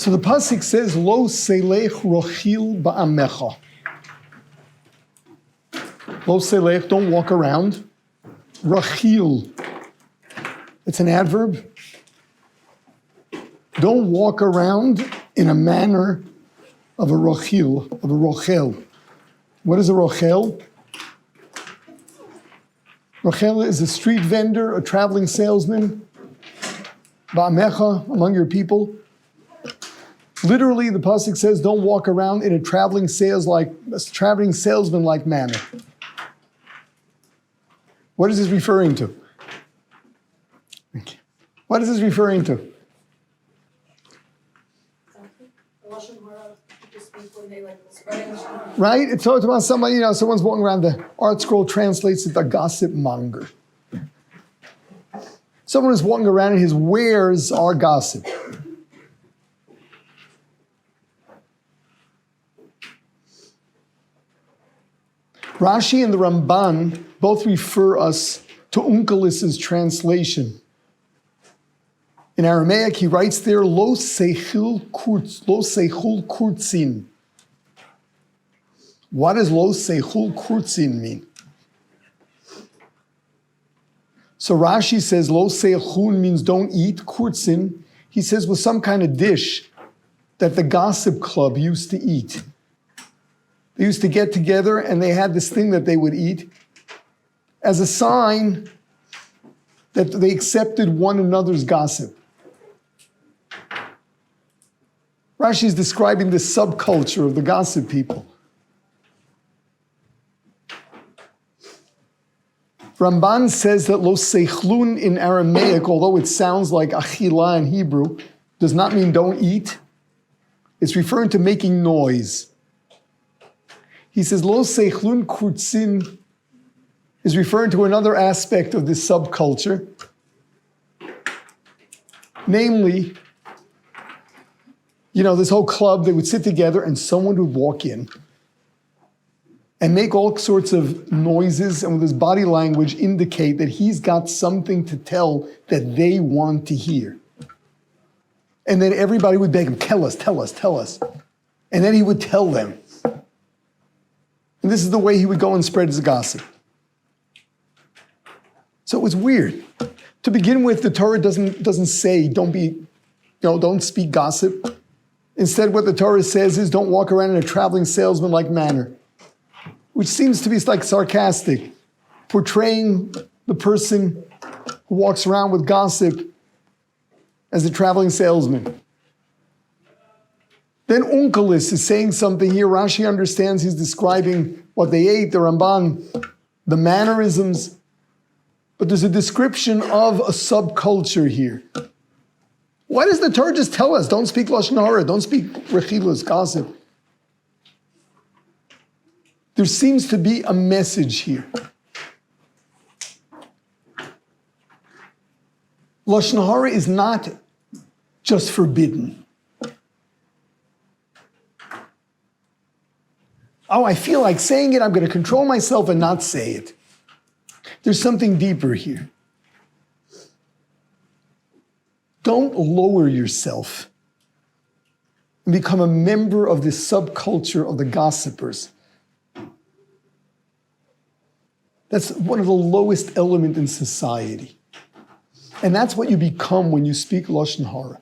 So the pasuk says, "Lo selech rochil ba'amecha." Lo selech, don't walk around. Rochil, it's an adverb. Don't walk around in a manner of a rochil, of a rochel. What is a rochel? Rochel is a street vendor, a traveling salesman. Ba'amecha, among your people. Literally, the pasuk says, don't walk around in a traveling salesman-like manner. What is this referring to? What is this referring to? Right? It's talking about somebody, someone's walking around, the Art Scroll translates it, the gossip monger. Someone is walking around and his wares are gossip. Rashi and the Ramban both refer us to Onkelos' translation. In Aramaic, he writes there, lo seichul kurtzin. What does lo seichul kurtzin mean? So Rashi says lo seichul means don't eat. Kurtzin, he says, was some kind of dish that the gossip club used to eat. They used to get together and they had this thing that they would eat as a sign that they accepted one another's gossip. Rashi is describing the subculture of the gossip people. Ramban says that lo seichlun in Aramaic, although it sounds like achila in Hebrew, does not mean don't eat. It's referring to making noise. He says, lo seichlun kurtzin is referring to another aspect of this subculture. Namely, this whole club, they would sit together and someone would walk in and make all sorts of noises and with his body language indicate that he's got something to tell that they want to hear. And then everybody would beg him, tell us, tell us, tell us. And then he would tell them. And this is the way he would go and spread his gossip. So it was weird. To begin with, the Torah doesn't say don't speak gossip. Instead, what the Torah says is don't walk around in a traveling salesman-like manner, which seems to be like sarcastic, portraying the person who walks around with gossip as a traveling salesman. Then Onkelos is saying something here. Rashi understands he's describing what they ate, the Ramban, the mannerisms. But there's a description of a subculture here. Why does the Torah just tell us, don't speak Lashon Hara, don't speak Rechilus, gossip? There seems to be a message here. Lashon Hara is not just forbidden. Oh, I feel like saying it, I'm going to control myself and not say it. There's something deeper here. Don't lower yourself and become a member of this subculture of the gossipers. That's one of the lowest elements in society. And that's what you become when you speak Lashon Hara.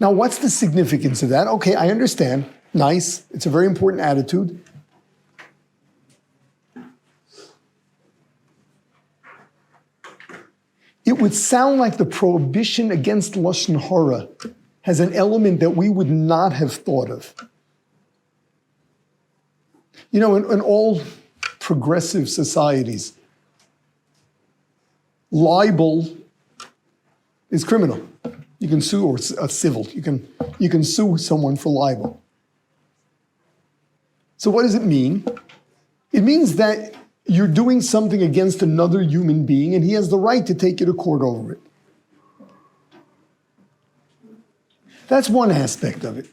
Now, what's the significance of that? Okay, I understand. Nice. It's a very important attitude. It would sound like the prohibition against Lashon Hara has an element that we would not have thought of. In all progressive societies, libel is criminal. You can sue, or civil. You can sue someone for libel. So what does it mean? It means that you're doing something against another human being and he has the right to take you to court over it. That's one aspect of it.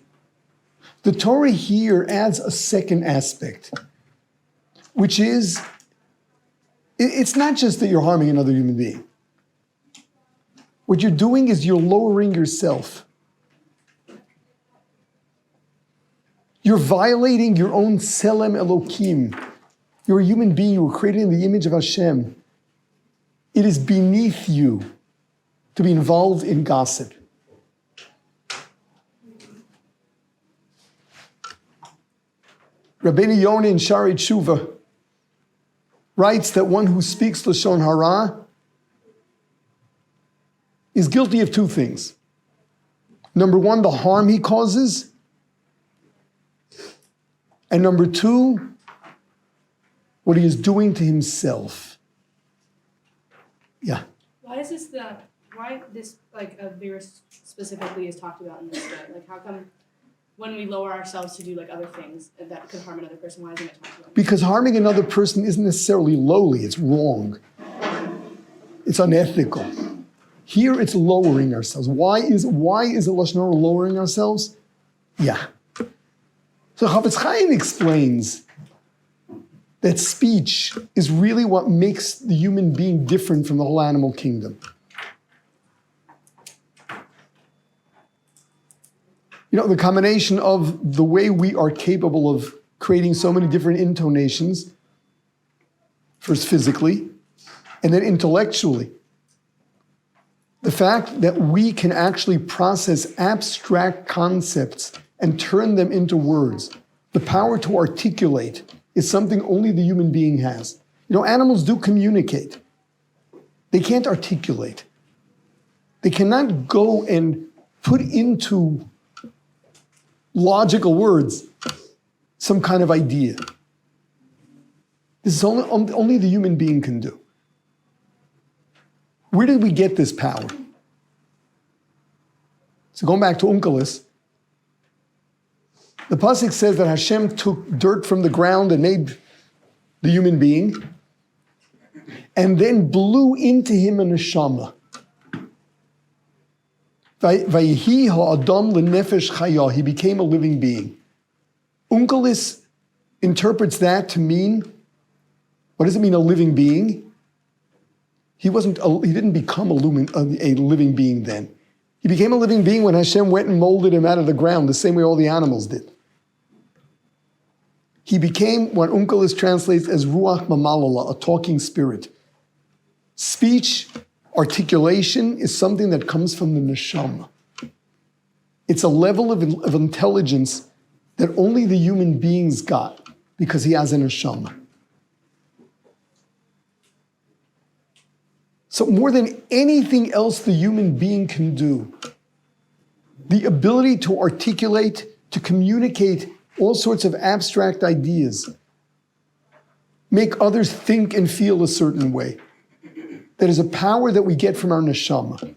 The Torah here adds a second aspect, which is It's not just that you're harming another human being. What you're doing is you're lowering yourself. You're violating your own Tselem Elokim. You're a human being. You were created in the image of Hashem. It is beneath you to be involved in gossip. Rabbeinu Yonah in Shari Tshuva writes that one who speaks Lashon Hara is guilty of two things. Number one, the harm he causes. And number two, what he is doing to himself. Yeah. Why this like a virus specifically is talked about in this way? Like how come when we lower ourselves to do like other things that could harm another person, why isn't it talked about? Because harming another person isn't necessarily lowly, it's wrong. It's unethical. Here it's lowering ourselves. Why is the Lashon Hara lowering ourselves? Yeah. So Chavetz Chaim explains that speech is really what makes the human being different from the whole animal kingdom. You know, the combination of the way we are capable of creating so many different intonations, first physically, and then intellectually. The fact that we can actually process abstract concepts and turn them into words. The power to articulate is something only the human being has. You know, animals do communicate. They can't articulate. They cannot go and put into logical words some kind of idea. This is only the human being can do. Where did we get this power? So going back to Onkelos, the pasuk says that Hashem took dirt from the ground and made the human being, and then blew into him a neshama. Vayihi ha'adam lenefesh chaya. He became a living being. Onkelos interprets that to mean, what does it mean, a living being? He didn't become a living being then. He became a living being when Hashem went and molded him out of the ground, the same way all the animals did. He became what Onkelos translates as Ruach Mamalala, a talking spirit. Speech, articulation is something that comes from the neshama. It's a level of intelligence that only the human being's got because he has a neshama. So more than anything else the human being can do, the ability to articulate, to communicate all sorts of abstract ideas, make others think and feel a certain way. That is a power that we get from our neshama.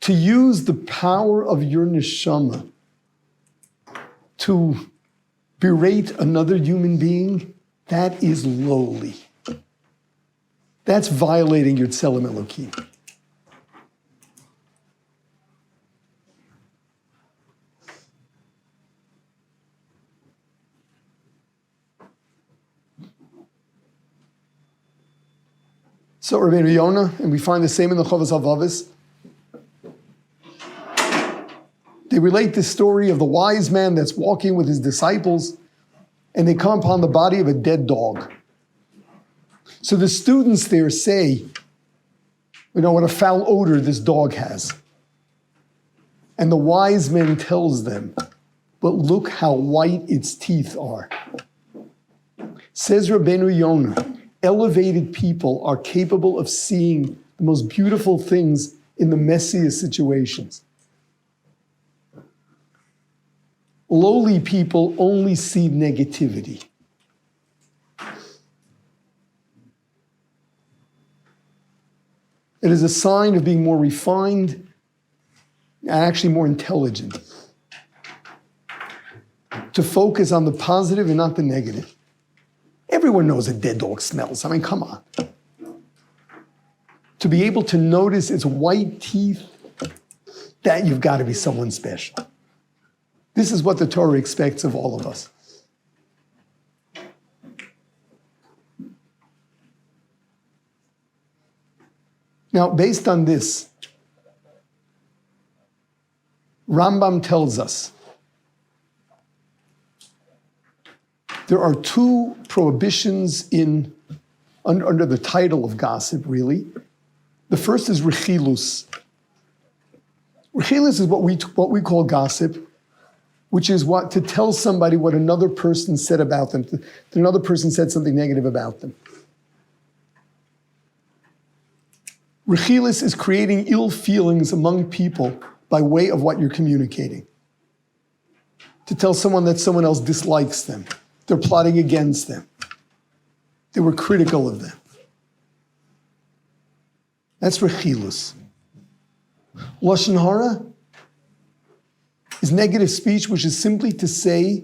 To use the power of your neshama to berate another human being, that is lowly. That's violating your Tselem Elokim. So Rabbeinu Yonah, and we find the same in the Chovos HaLevavos. They relate this story of the wise man that's walking with his disciples, and they come upon the body of a dead dog. So the students there say, you know, what a foul odor this dog has. And the wise man tells them, but look how white its teeth are. Says Rabbeinu Yonah, elevated people are capable of seeing the most beautiful things in the messiest situations. Lowly people only see negativity. It is a sign of being more refined and actually more intelligent. To focus on the positive and not the negative. Everyone knows a dead dog smells. I mean, come on. To be able to notice its white teeth, that you've got to be someone special. This is what the Torah expects of all of us. Now, based on this, Rambam tells us there are two prohibitions under the title of gossip, really. The first is rechilus. Rechilus is what we call gossip, which is to tell somebody what another person said about them, that another person said something negative about them. Rechilus is creating ill feelings among people by way of what you're communicating. To tell someone that someone else dislikes them, they're plotting against them, they were critical of them. That's rechilus. Lashon hara is negative speech, which is simply to say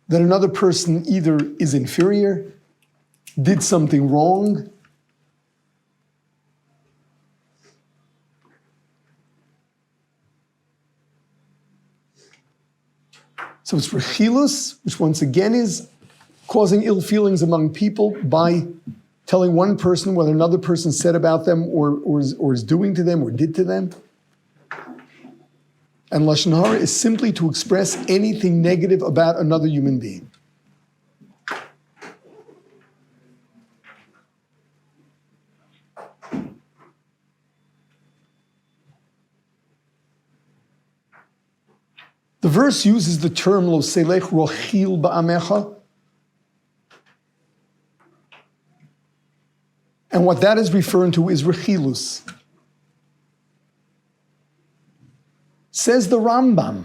that another person either is inferior, did something wrong, so it's rechilus, which once again is causing ill feelings among people by telling one person what another person said about them or is doing to them or did to them. And Lashon hara is simply to express anything negative about another human being. The verse uses the term lo selech rochil ba'amecha. And what that is referring to is rechilus. Says the Rambam,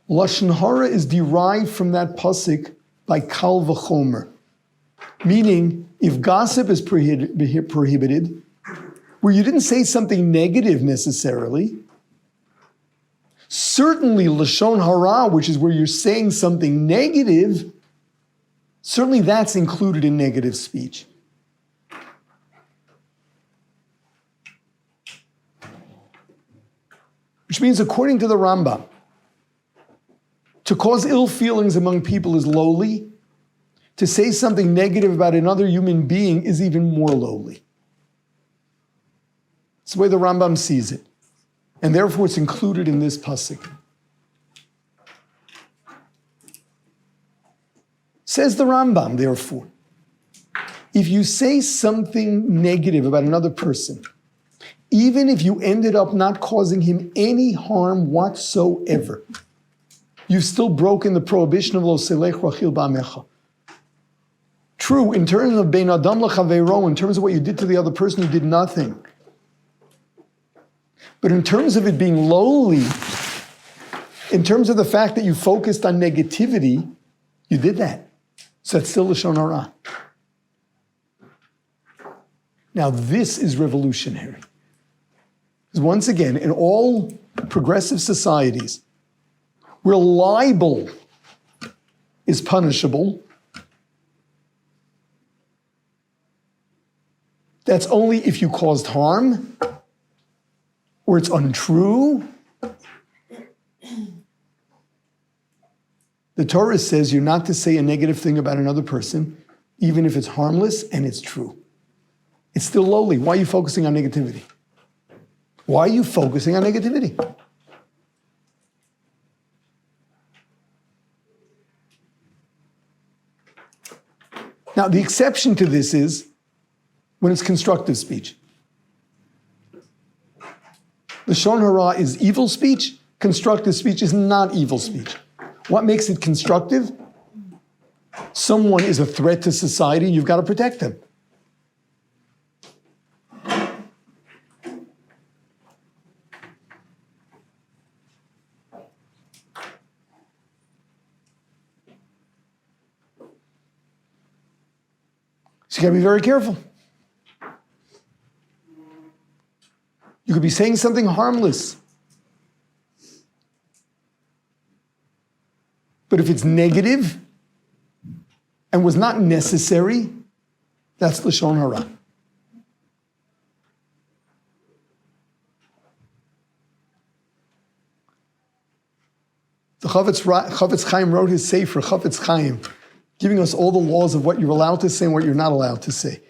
Lashon hara is derived from that pasuk by kal v'chomer. Meaning, if gossip is prohibited, where you didn't say something negative necessarily, certainly Lashon hara, which is where you're saying something negative, certainly that's included in negative speech. Which means, according to the Rambam, to cause ill feelings among people is lowly. To say something negative about another human being is even more lowly. It's the way the Rambam sees it. And therefore it's included in this pasuk. Says the Rambam, therefore, if you say something negative about another person, even if you ended up not causing him any harm whatsoever, you've still broken the prohibition of lo selech rachil ba'amecha. True, in terms of bein adam l'chaveiro, in terms of what you did to the other person, you did nothing. But in terms of it being lowly, in terms of the fact that you focused on negativity, you did that. So that's still Lashon hara. Now this is revolutionary. Because once again, in all progressive societies, where libel is punishable, that's only if you caused harm, or it's untrue. The Torah says you're not to say a negative thing about another person, even if it's harmless and it's true. It's still lowly. Why are you focusing on negativity? Why are you focusing on negativity? Now, the exception to this is when it's constructive speech. Lashon hara is evil speech. Constructive speech is not evil speech. What makes it constructive? Someone is a threat to society, you've got to protect them. So you got to be very careful. You could be saying something harmless. But if it's negative and was not necessary, that's Lashon hara. The Chavetz Chaim wrote his Sefer, Chavetz Chaim, giving us all the laws of what you're allowed to say and what you're not allowed to say.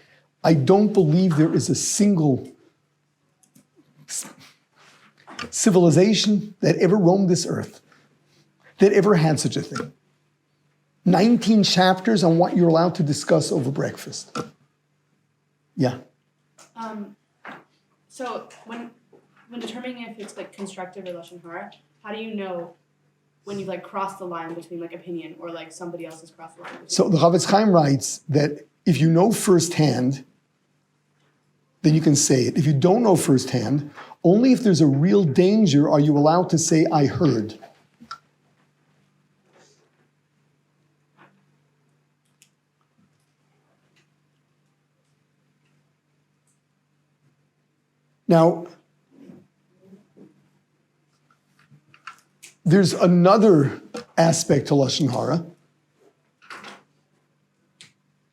I don't believe there is a single civilization that ever roamed this earth that ever had such a thing. 19 chapters on what you're allowed to discuss over breakfast. Yeah. So when determining if it's like constructive or lashon hara, how do you know when you've like crossed the line between like opinion or like somebody else has crossed the line? So the Rav Yitzchak Chaim writes that if you know firsthand, then you can say it. If you don't know firsthand, only if there's a real danger are you allowed to say, I heard. Now, there's another aspect to lashon hara,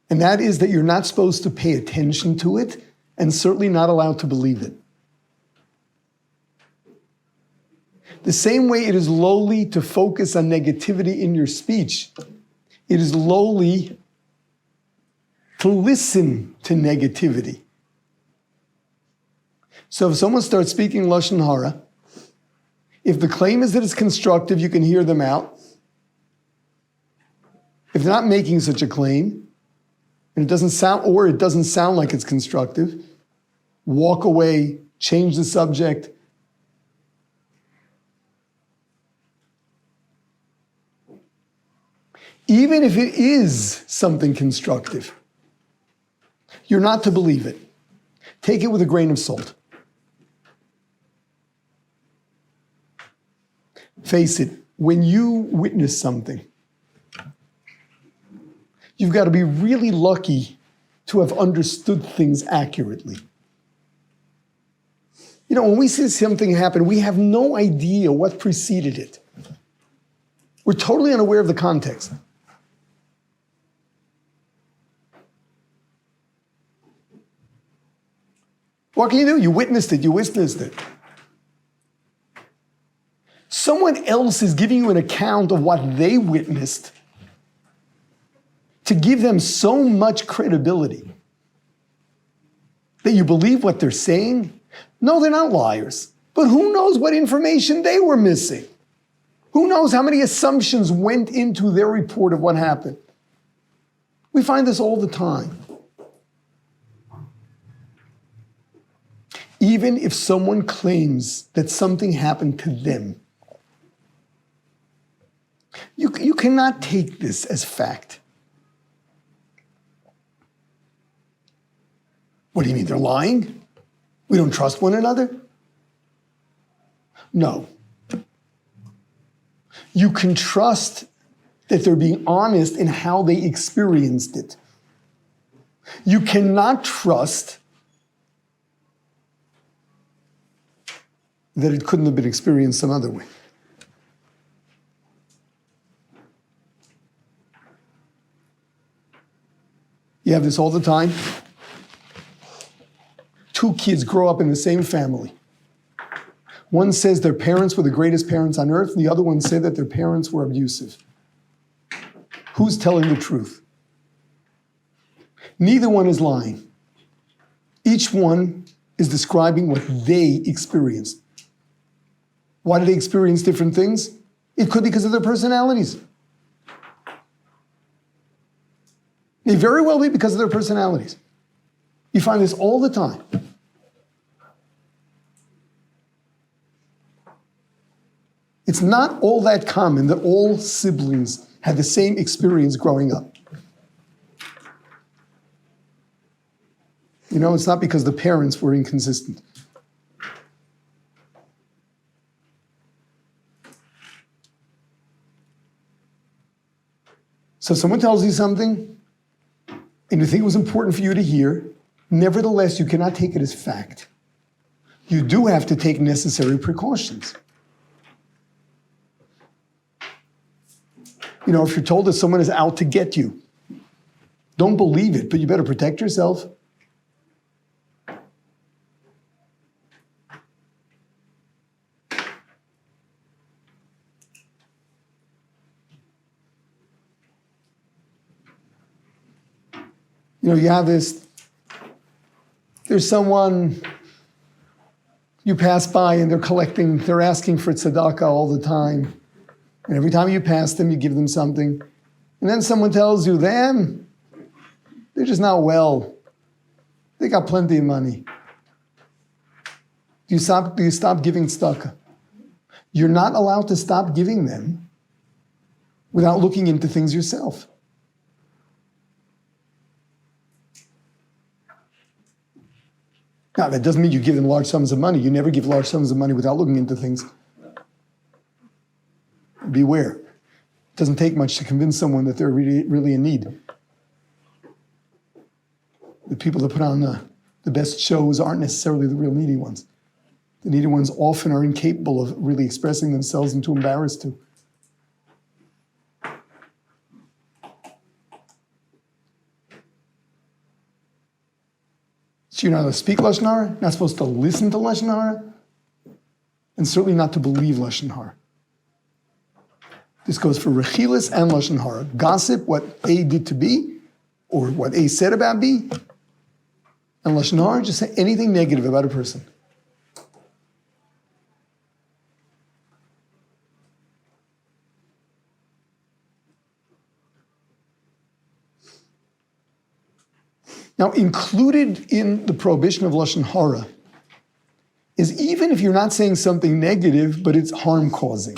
and that is that you're not supposed to pay attention to it and certainly not allowed to believe it. The same way it is lowly to focus on negativity in your speech, it is lowly to listen to negativity. So if someone starts speaking lashon hara, if the claim is that it's constructive, you can hear them out. If they're not making such a claim, and it doesn't sound like it's constructive, walk away, change the subject. Even if it is something constructive, you're not to believe it. Take it with a grain of salt. Face it, when you witness something, you've got to be really lucky to have understood things accurately. You know, when we see something happen, we have no idea what preceded it. We're totally unaware of the context. What can you do? You witnessed it. Someone else is giving you an account of what they witnessed to give them so much credibility that you believe what they're saying. No, they're not liars. But who knows what information they were missing? Who knows how many assumptions went into their report of what happened? We find this all the time. Even if someone claims that something happened to them, you cannot take this as fact. What do you mean, they're lying? We don't trust one another? No. You can trust that they're being honest in how they experienced it. You cannot trust that it couldn't have been experienced some other way. You have this all the time. Two kids grow up in the same family. One says their parents were the greatest parents on earth, and the other one said that their parents were abusive. Who's telling the truth? Neither one is lying. Each one is describing what they experienced. Why do they experience different things? It could be because of their personalities. It may very well be because of their personalities. You find this all the time. It's not all that common that all siblings had the same experience growing up. You know, it's not because the parents were inconsistent. So someone tells you something, and you think it was important for you to hear, nevertheless, you cannot take it as fact. You do have to take necessary precautions. You know, if you're told that someone is out to get you, don't believe it, but you better protect yourself. You have this, there's someone you pass by and they're asking for tzedakah all the time. And every time you pass them, you give them something. And then someone tells you, they're just not well. They got plenty of money. Do you stop giving tzedakah? You're not allowed to stop giving them without looking into things yourself. Now, that doesn't mean you give them large sums of money. You never give large sums of money without looking into things. Beware. It doesn't take much to convince someone that they're really, really in need. The people that put on the best shows aren't necessarily the real needy ones. The needy ones often are incapable of really expressing themselves and too embarrassed to. So you're not supposed to speak Lashon Hara, not supposed to listen to Lashon Hara, and certainly not to believe Lashon Hara. This goes for Rechilas and Lashon Hara. Gossip what A did to B, or what A said about B, and Lashon Hara, just say anything negative about a person. Now, included in the prohibition of Lashon Hara is even if you're not saying something negative, but it's harm-causing.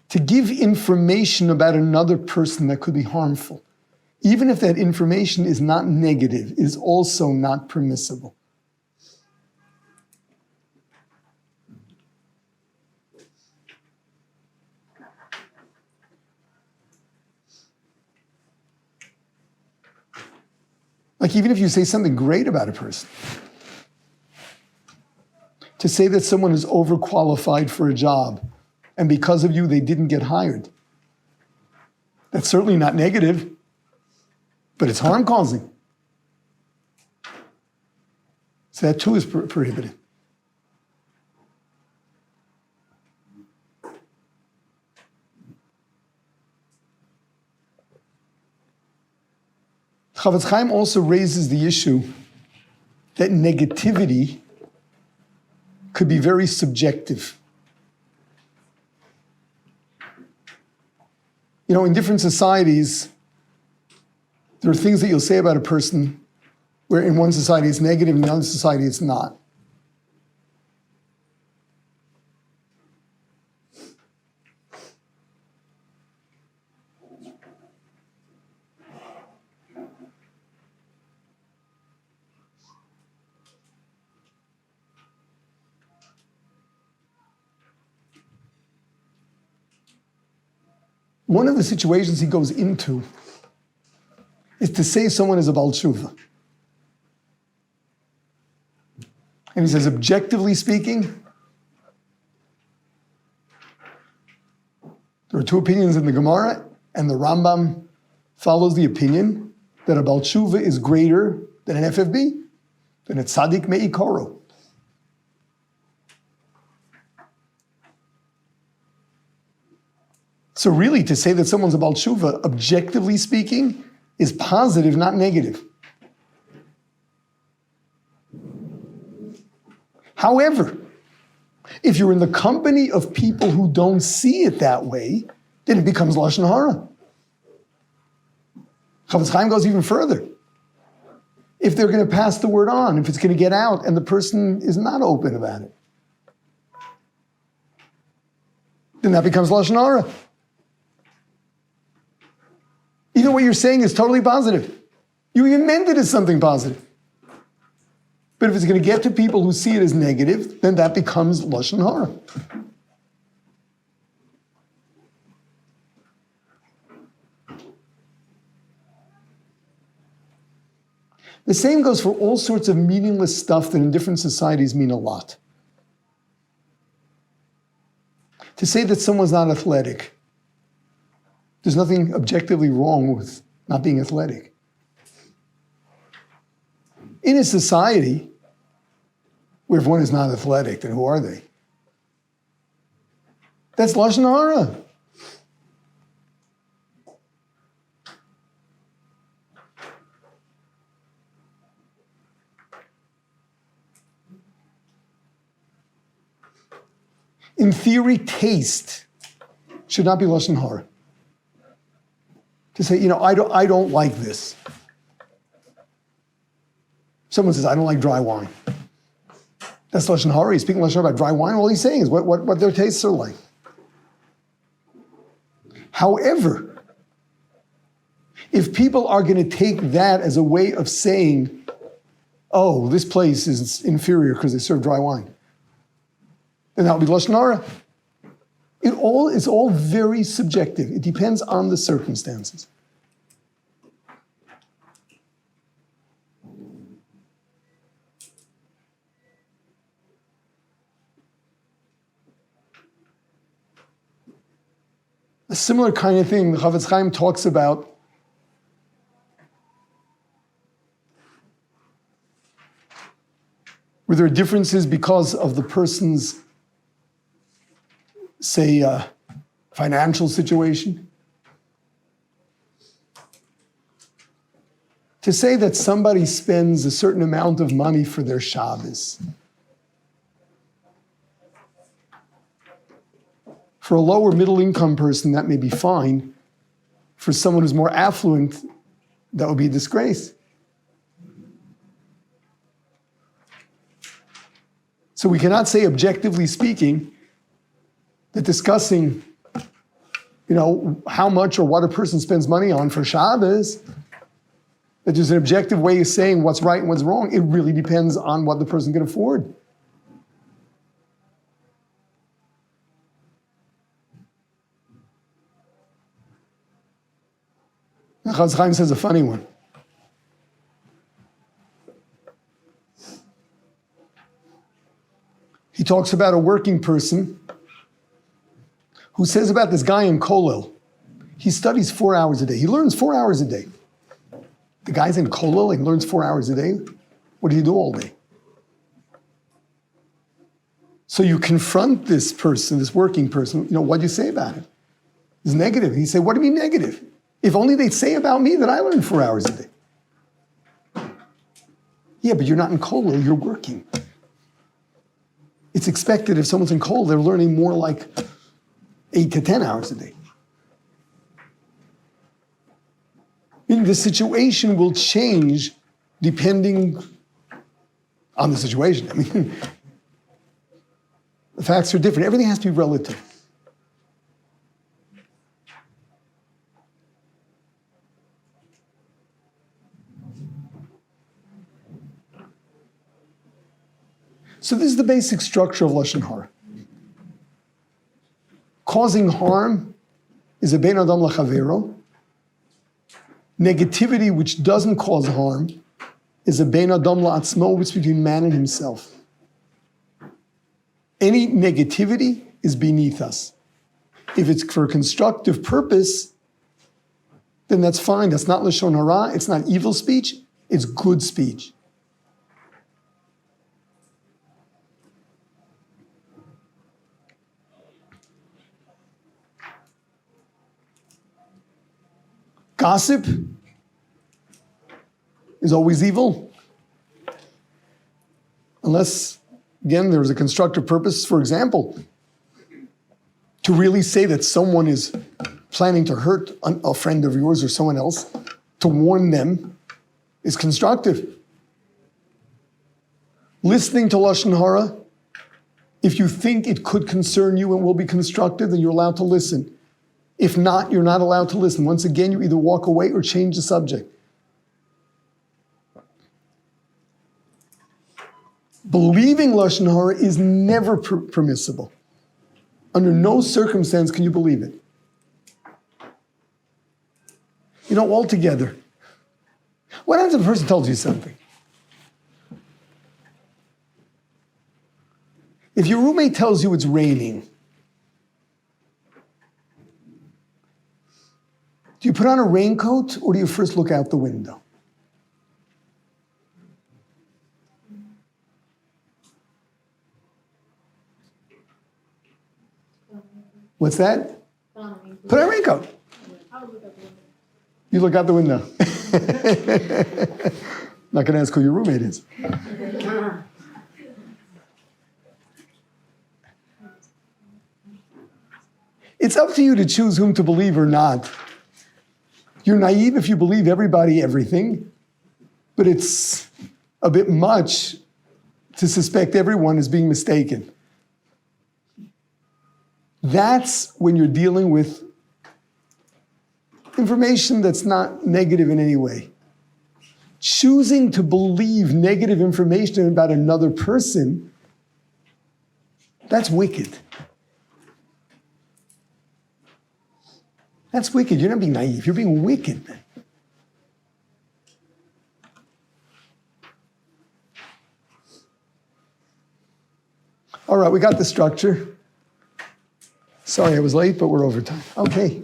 To give information about another person that could be harmful, even if that information is not negative, is also not permissible. Like even if you say something great about a person, to say that someone is overqualified for a job and because of you they didn't get hired, that's certainly not negative, but it's harm-causing. So that too is prohibited. Chavetz Chaim also raises the issue that negativity could be very subjective. In different societies, there are things that you'll say about a person where in one society it's negative, in another society it's not. One of the situations he goes into is to say someone is a Baal Tshuva. And he says, objectively speaking, there are two opinions in the Gemara, and the Rambam follows the opinion that a Baal Tshuva is greater than an FFB, than a Tzaddik Me'ikoro. So really, to say that someone's a Baal Tshuva, objectively speaking, is positive, not negative. However, if you're in the company of people who don't see it that way, then it becomes Lashon Hara. Chavetz Chaim goes even further. If they're going to pass the word on, if it's going to get out, and the person is not open about it, then that becomes Lashon Hara. Even what you're saying is totally positive. You even meant it as something positive. But if it's going to get to people who see it as negative, then that becomes Lashon Hara. The same goes for all sorts of meaningless stuff that in different societies mean a lot. To say that someone's not athletic, there's nothing objectively wrong with not being athletic. In a society where if one is not athletic, then who are they? That's Lashon Hara. In theory, taste should not be lashon hara. To say, I don't like this. Someone says, I don't like dry wine. That's lashon hara. He's speaking lashon hara about dry wine. All he's saying is what their tastes are like. However, if people are going to take that as a way of saying, oh, this place is inferior because they serve dry wine, then that would be lashon hara. It's all very subjective. It depends on the circumstances. A similar kind of thing, the Chavetz Chaim talks about where there are differences because of the person's, say, financial situation. To say that somebody spends a certain amount of money for their Shabbos, for a lower middle income person, that may be fine. For someone who's more affluent, that would be a disgrace. So we cannot say, objectively speaking, that discussing, how much or what a person spends money on for Shabbos, that there's an objective way of saying what's right and what's wrong. It really depends on what the person can afford. Chavetz Chaim says a funny one. He talks about a working person who says about this guy in Kollel, he studies 4 hours a day. He learns 4 hours a day. The guy's in Kollel and learns 4 hours a day. What do you do all day? So you confront this person, this working person, what do you say about it? It's negative. He say, what do you mean negative? If only they'd say about me that I learn 4 hours a day. Yeah, but you're not in Kollel, you're working. It's expected if someone's in Kollel, they're learning more like 8 to 10 hours a day. Meaning the situation will change depending on the situation. I mean, the facts are different. Everything has to be relative. So this is the basic structure of lashon hara. Causing harm is a bein adam lachavero. Negativity, which doesn't cause harm, is a bein adam la'atzmo, which is between man and himself. Any negativity is beneath us. If it's for a constructive purpose, then that's fine. That's not lashon hara. It's not evil speech. It's good speech. Gossip is always evil. Unless, again, there's a constructive purpose. For example, to really say that someone is planning to hurt a friend of yours or someone else, to warn them, is constructive. Listening to lashon hara, if you think it could concern you and will be constructive, then you're allowed to listen. If not, you're not allowed to listen. Once again, you either walk away or change the subject. Believing lashon hara is never permissible. Under no circumstance can you believe it. Altogether, what happens if a person tells you something? If your roommate tells you it's raining, do you put on a raincoat or do you first look out the window? What's that? Put on a raincoat. You look out the window. Not going to ask who your roommate is. It's up to you to choose whom to believe or not. You're naive if you believe everybody, everything, but it's a bit much to suspect everyone as being mistaken. That's when you're dealing with information that's not negative in any way. Choosing to believe negative information about another person, that's wicked. That's wicked. You're not being naive, you're being wicked. All right, we got the structure. Sorry I was late, but we're over time. Okay.